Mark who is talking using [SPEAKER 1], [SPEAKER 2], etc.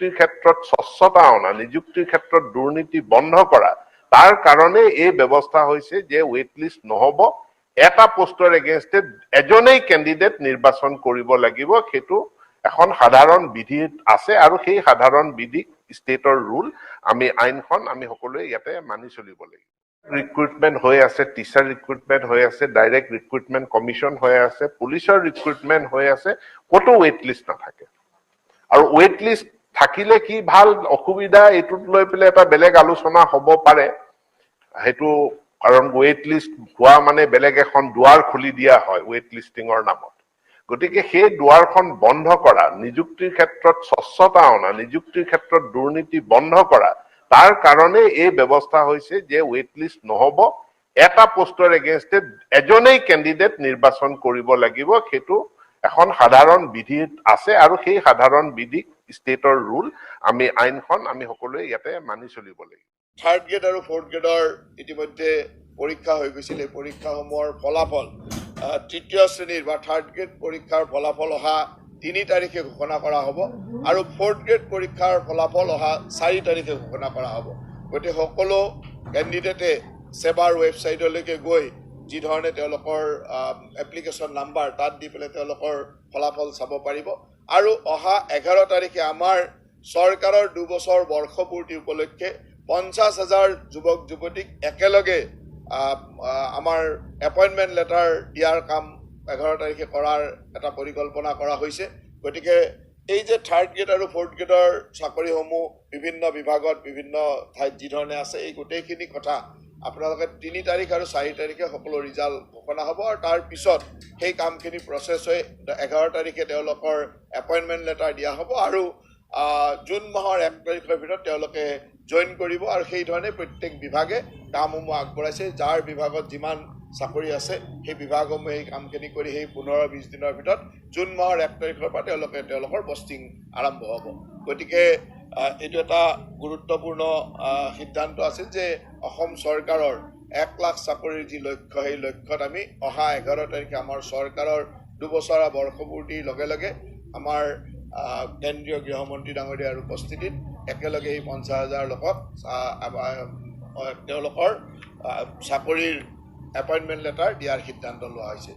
[SPEAKER 1] নিযুক্তিৰ ক্ষেত্ৰত স্বচ্ছতা অনা, নিযুক্তিৰ ক্ষেত্ৰত দুৰ্নীতি বন্ধ কৰা, তাৰ কাৰণে এই ব্যৱস্থা হৈছে যে ৱেট লিষ্ট নহব, এটা পোষ্টৰ এগেইনষ্টে এজনেই কেণ্ডিডেট নিৰ্বাচন কৰিব লাগিব। সেইটো এখন সাধাৰণ বিধি আছে আৰু সেই সাধাৰণ বিধি ষ্টেটৰ ৰুল আমি আইনখন আমি সকলোৱে ইয়াতে মানি চলিব লাগিব। ৰিক্ৰুটমেণ্ট হৈ আছে, টিচাৰ ৰিক্ৰুটমেণ্ট হৈ আছে, ডাইৰেক্ট ৰিক্ৰুটমেণ্ট কমিশ্যন হৈ আছে, পুলিচৰ ৰিক্ৰুটমেণ্ট হৈ আছে, ক'তো ৱেট লিষ্ট নাথাকে। আৰু ৱেট লিষ্ট থাকিলে কি ভাল অসুবিধা এইটোত লৈ পেলাই এটা বেলেগ আলোচনা হ'ব পাৰে। সেইটো কাৰণ ৱেট লিষ্ট হোৱা মানে বেলেগ এখন দুৱাৰ খুলি দিয়া হয় ৱেট লিষ্টিঙৰ নামত। গতিকে সেই দুৱাৰখন বন্ধ কৰা, নিযুক্তিৰ ক্ষেত্ৰত স্বচ্ছতা অনা, নিযুক্তিৰ ক্ষেত্ৰত দুৰ্নীতি বন্ধ কৰা, তাৰ কাৰণে এই ব্যৱস্থা হৈছে যে ৱেট লিষ্ট নহব, এটা পোষ্টৰ এগেইনষ্টে এজনেই কেণ্ডিডেট নিৰ্বাচন কৰিব লাগিব। সেইটো এখন সাধাৰণ বিধি আছে আৰু সেই সাধাৰণ বিধি ষ্টেটৰ ৰুল আমি আইনখন আমি সকলোৱে ইয়াতে মানি চলিব লাগিব।
[SPEAKER 2] থাৰ্ড গ্ৰেড আৰু ফ'ৰ্থ গ্ৰেডৰ ইতিমধ্যে পৰীক্ষা হৈ গৈছিল। এই পৰীক্ষাসমূহৰ ফলাফল তৃতীয় শ্ৰেণীৰ বা থাৰ্ড গ্ৰেড পৰীক্ষাৰ ফলাফল অহা 3 তাৰিখে ঘোষণা কৰা হ'ব আৰু ফ'ৰ্থ গ্ৰেড পৰীক্ষাৰ ফলাফল অহা 4 তাৰিখে ঘোষণা কৰা হ'ব। গতিকে সকলো কেণ্ডিডেটে সেৱাৰ ৱেবছাইটলৈকে গৈ যি ধৰণে তেওঁলোকৰ এপ্লিকেশ্যন নাম্বাৰ তাত দি পেলাই তেওঁলোকৰ ফলাফল চাব পাৰিব। আৰু অহা 11 তাৰিখে আমাৰ চৰকাৰৰ 2 বছৰ বৰ্ষপূৰ্তি উপলক্ষে 50,000 যুৱক যুৱতীক একেলগে আমাৰ এপইণ্টমেণ্ট লেটাৰ দিয়াৰ কাম 11 তাৰিখে কৰাৰ এটা পৰিকল্পনা কৰা হৈছে। গতিকে এই যে থাৰ্ড গ্ৰেড আৰু ফ'ৰ্থ গ্ৰেডৰ চাকৰিসমূহ বিভিন্ন বিভাগত বিভিন্ন ঠাইত যি ধৰণে আছে, এই গোটেইখিনি কথা আপোনালোকে 3 তাৰিখ আৰু 4 তাৰিখে সকলো ৰিজাল্ট ঘোষণা হ'ব আৰু তাৰ পিছত সেই কামখিনি প্ৰচেছ হৈ 11 তাৰিখে তেওঁলোকৰ এপইণ্টমেণ্ট লেটাৰ দিয়া হ'ব আৰু জুন মাহৰ 1 তাৰিখৰ ভিতৰত তেওঁলোকে জইন কৰিব। আৰু সেই ধৰণে প্ৰত্যেক বিভাগে কামসমূহ আগবঢ়াইছে। যাৰ বিভাগত যিমান চাকৰি আছে সেই বিভাগসমূহে এই কামখিনি কৰি সেই 15-20 দিনৰ ভিতৰত জুন মাহৰ 1 তাৰিখৰ পৰা তেওঁলোকৰ পষ্টিং আৰম্ভ হ'ব। গতিকে এইটো এটা গুৰুত্বপূৰ্ণ সিদ্ধান্ত আছিল যে অসম চৰকাৰৰ 1 লাখ চাকৰিৰ যি লক্ষ্য, সেই লক্ষ্যত আমি অহা 11 তাৰিখে আমাৰ চৰকাৰৰ 2 বছৰীয়া বৰ্ষপূৰ্তিৰ লগে লগে আমাৰ কেন্দ্ৰীয় গৃহমন্ত্ৰী ডাঙৰীয়াৰ উপস্থিতিত একেলগে এই 50,000 লোকক তেওঁলোকৰ চাকৰিৰ এপইণ্টমেণ্ট লেটাৰ দিয়াৰ সিদ্ধান্ত লোৱা হৈছে।